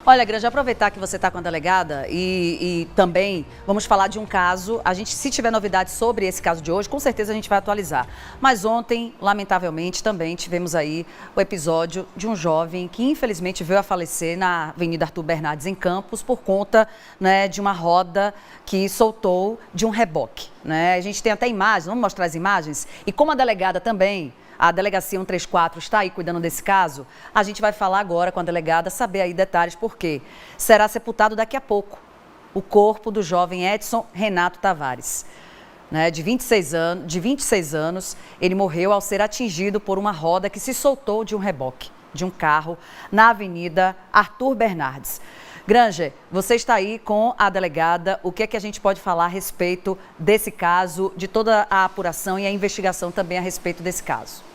Olha, Granja, aproveitar que você está com a delegada e também vamos falar de um caso. A gente, se tiver novidades sobre esse caso de hoje, com certeza a gente vai atualizar. Mas ontem, lamentavelmente, também tivemos aí o episódio de um jovem que infelizmente veio a falecer na Avenida Arthur Bernardes, em Campos, por conta, né, de uma roda que soltou de um reboque, né? A gente tem até imagens, vamos mostrar as imagens? E como a delegada também, a Delegacia 134 está aí cuidando desse caso, a gente vai falar agora com a delegada, saber aí detalhes, porque será sepultado daqui a pouco o corpo do jovem Edson Renato Tavares, né, de 26 anos. Ele morreu ao ser atingido por uma roda que se soltou de um reboque de um carro na Avenida Arthur Bernardes. Granger, você está aí com a delegada. O que é que a gente pode falar a respeito desse caso, de toda a apuração e a investigação também a respeito desse caso?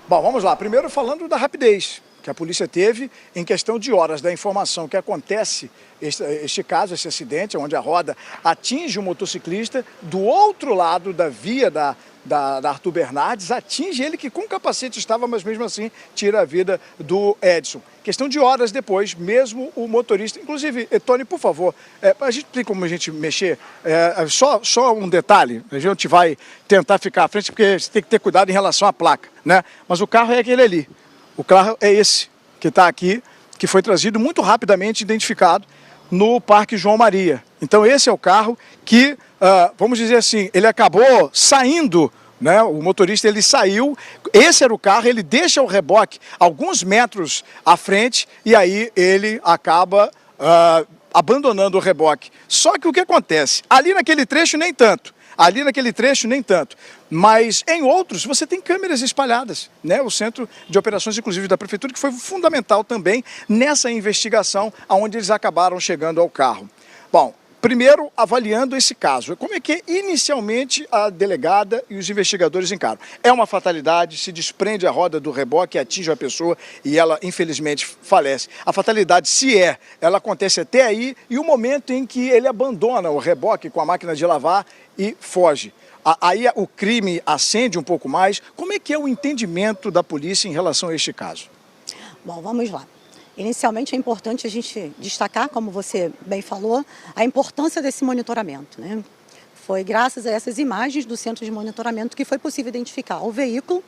Bom, vamos lá. Primeiro falando da rapidez que a polícia teve em questão de horas da informação que acontece este caso, esse acidente, onde a roda atinge o motociclista do outro lado da via da Arthur Bernardes, atinge ele que com capacete estava, mas mesmo assim tira a vida do Edson. Questão de horas depois, mesmo o motorista, inclusive, Tony, por favor, a gente tem como a gente mexer, só um detalhe, a gente vai tentar ficar à frente, porque você tem que ter cuidado em relação à placa, né? Mas o carro é aquele ali, o carro é esse que está aqui, que foi trazido muito rapidamente identificado no Parque João Maria. Então esse é o carro que, vamos dizer assim, ele acabou saindo, né? O motorista ele saiu, esse era o carro, ele deixa o reboque alguns metros à frente e aí ele acaba abandonando o reboque. Só que o que acontece? Ali naquele trecho nem tanto. Mas em outros você tem câmeras espalhadas, né? O Centro de Operações, inclusive da Prefeitura, que foi fundamental também nessa investigação, onde eles acabaram chegando ao carro. Bom, primeiro avaliando esse caso, como é que inicialmente a delegada e os investigadores encaram? É uma fatalidade, se desprende a roda do reboque, atinge a pessoa e ela infelizmente falece. A fatalidade, se ela acontece até aí e o momento em que ele abandona o reboque com a máquina de lavar e foge. Aí o crime acende um pouco mais. Como é que é o entendimento da polícia em relação a este caso? Bom, vamos lá. Inicialmente é importante a gente destacar, como você bem falou, a importância desse monitoramento, né? Foi graças a essas imagens do centro de monitoramento que foi possível identificar o veículo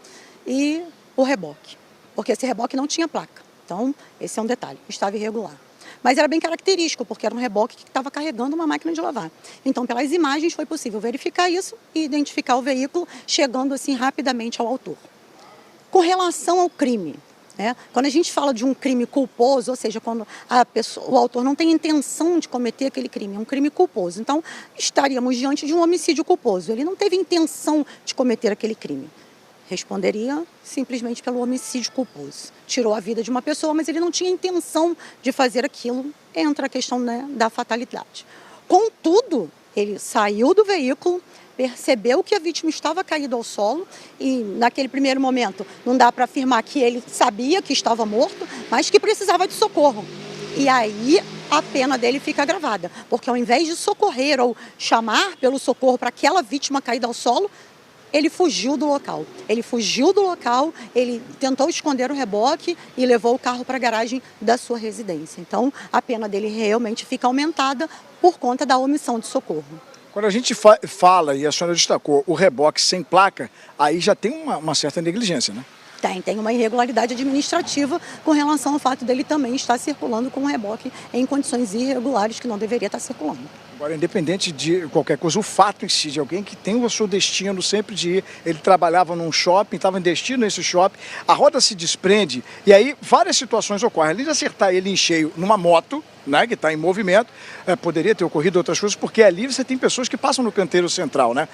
e o reboque, porque esse reboque não tinha placa. Então, esse é um detalhe, estava irregular. Mas era bem característico, porque era um reboque que estava carregando uma máquina de lavar. Então, pelas imagens foi possível verificar isso e identificar o veículo, chegando assim rapidamente ao autor. Com relação ao crime, quando a gente fala de um crime culposo, ou seja, quando o autor não tem intenção de cometer aquele crime, é um crime culposo. Então, estaríamos diante de um homicídio culposo. Ele não teve intenção de cometer aquele crime. Responderia simplesmente pelo homicídio culposo. Tirou a vida de uma pessoa, mas ele não tinha intenção de fazer aquilo. Entra a questão, né, da fatalidade. Contudo, ele saiu do veículo, percebeu que a vítima estava caída ao solo e naquele primeiro momento não dá para afirmar que ele sabia que estava morto, mas que precisava de socorro. E aí a pena dele fica agravada, porque ao invés de socorrer ou chamar pelo socorro para aquela vítima caída ao solo, ele fugiu do local. Ele tentou esconder o reboque e levou o carro para a garagem da sua residência. Então, a pena dele realmente fica aumentada por conta da omissão de socorro. Quando a gente fala, e a senhora destacou, o reboque sem placa, aí já tem uma certa negligência, né? Tem uma irregularidade administrativa com relação ao fato dele também estar circulando com um reboque em condições irregulares que não deveria estar circulando. Agora, independente de qualquer coisa, o fato em si de alguém que tem o seu destino sempre de ir, ele trabalhava num shopping, estava em destino nesse shopping, a roda se desprende e aí várias situações ocorrem. Além de acertar ele em cheio numa moto, né, que está em movimento, poderia ter ocorrido outras coisas, porque ali você tem pessoas que passam no canteiro central, né?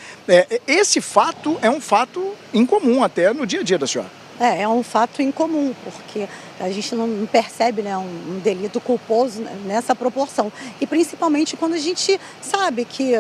Esse fato é um fato incomum até no dia a dia da senhora. É um fato incomum, porque a gente não percebe, né, um delito culposo nessa proporção. E principalmente quando a gente sabe que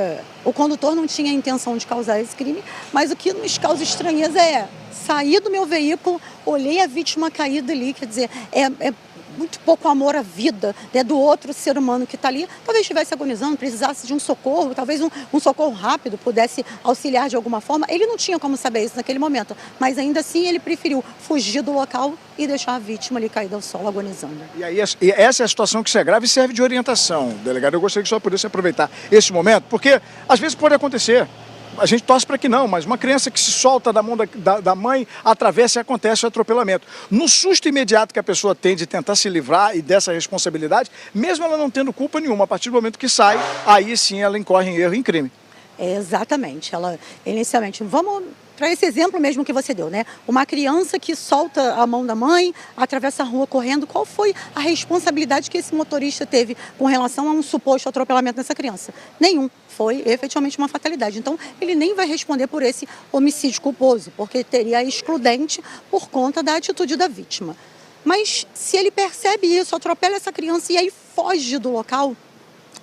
o condutor não tinha a intenção de causar esse crime, mas o que nos causa estranheza é saí do meu veículo, olhei a vítima caída ali, quer dizer, é muito pouco amor à vida, né, do outro ser humano que está ali. Talvez estivesse agonizando, precisasse de um socorro, talvez um socorro rápido pudesse auxiliar de alguma forma. Ele não tinha como saber isso naquele momento, mas ainda assim ele preferiu fugir do local e deixar a vítima ali caída ao solo, agonizando. E aí, essa é a situação que se agrava e serve de orientação, delegado. Eu gostaria que o senhor pudesse aproveitar esse momento, porque às vezes pode acontecer. A gente torce para que não, mas uma criança que se solta da mão da mãe, atravessa e acontece o atropelamento. No susto imediato que a pessoa tem de tentar se livrar e dessa responsabilidade, mesmo ela não tendo culpa nenhuma, a partir do momento que sai, aí sim ela incorre em erro e em crime. Exatamente. Ela, inicialmente, vamos para esse exemplo mesmo que você deu, né? Uma criança que solta a mão da mãe, atravessa a rua correndo, qual foi a responsabilidade que esse motorista teve com relação a um suposto atropelamento dessa criança? Nenhum. Foi efetivamente uma fatalidade. Então, ele nem vai responder por esse homicídio culposo, porque teria excludente por conta da atitude da vítima. Mas se ele percebe isso, atropela essa criança e aí foge do local,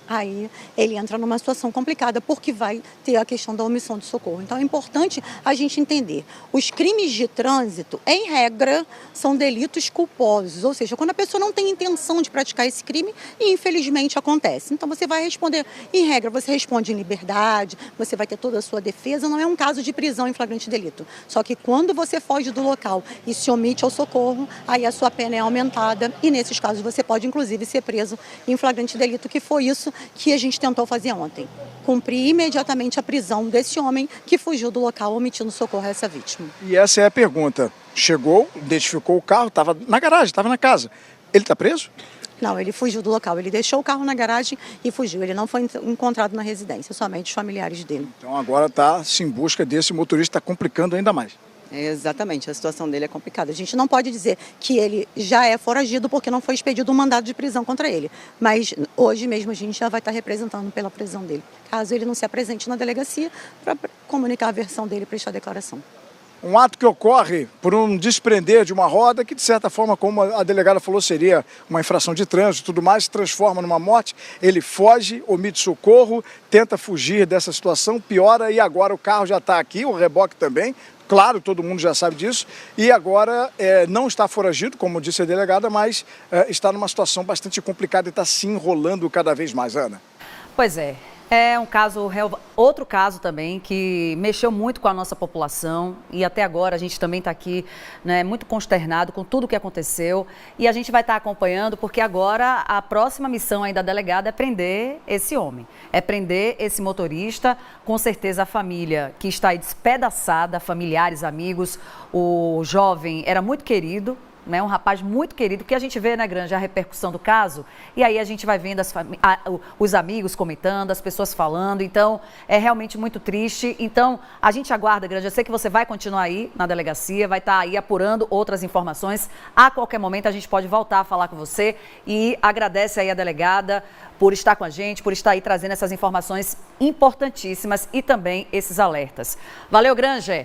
aí ele entra numa situação complicada, porque vai ter a questão da omissão de socorro. Então é importante a gente entender, os crimes de trânsito, em regra, são delitos culposos, ou seja, quando a pessoa não tem intenção de praticar esse crime, e infelizmente acontece. Então você vai responder, em regra, você responde em liberdade, você vai ter toda a sua defesa, não é um caso de prisão em flagrante delito. Só que quando você foge do local e se omite ao socorro, aí a sua pena é aumentada, e nesses casos você pode inclusive ser preso em flagrante delito, que foi isso que a gente tentou fazer ontem. Cumprir imediatamente a prisão desse homem que fugiu do local omitindo socorro a essa vítima. E essa é a pergunta. Chegou, identificou o carro, estava na garagem, estava na casa. Ele está preso? Não, ele fugiu do local. Ele deixou o carro na garagem e fugiu. Ele não foi encontrado na residência, somente os familiares dele. Então agora está-se em busca desse motorista, está complicando ainda mais. Exatamente, a situação dele é complicada. A gente não pode dizer que ele já é foragido porque não foi expedido um mandado de prisão contra ele. Mas hoje mesmo a gente já vai estar representando pela prisão dele. Caso ele não se apresente na delegacia para comunicar a versão dele e prestar declaração. Um ato que ocorre por um desprender de uma roda, que de certa forma, como a delegada falou, seria uma infração de trânsito e tudo mais, se transforma numa morte. Ele foge, omite socorro, tenta fugir dessa situação, piora e agora o carro já está aqui, o reboque também. Claro, todo mundo já sabe disso, e agora não está foragido, como disse a delegada, mas está numa situação bastante complicada e está se enrolando cada vez mais, Ana. Pois é. É um caso, outro caso também que mexeu muito com a nossa população e até agora a gente também está aqui, né, muito consternado com tudo o que aconteceu e a gente vai estar acompanhando porque agora a próxima missão aí da delegada é prender esse homem, é prender esse motorista, com certeza a família que está aí despedaçada, familiares, amigos, o jovem era muito querido, né, um rapaz muito querido, que a gente vê, né, Granja, a repercussão do caso, e aí a gente vai vendo os amigos comentando, as pessoas falando, então é realmente muito triste. Então a gente aguarda, Granja, eu sei que você vai continuar aí na delegacia, vai estar aí apurando outras informações, a qualquer momento a gente pode voltar a falar com você e agradece aí a delegada por estar com a gente, por estar aí trazendo essas informações importantíssimas e também esses alertas. Valeu, Granja!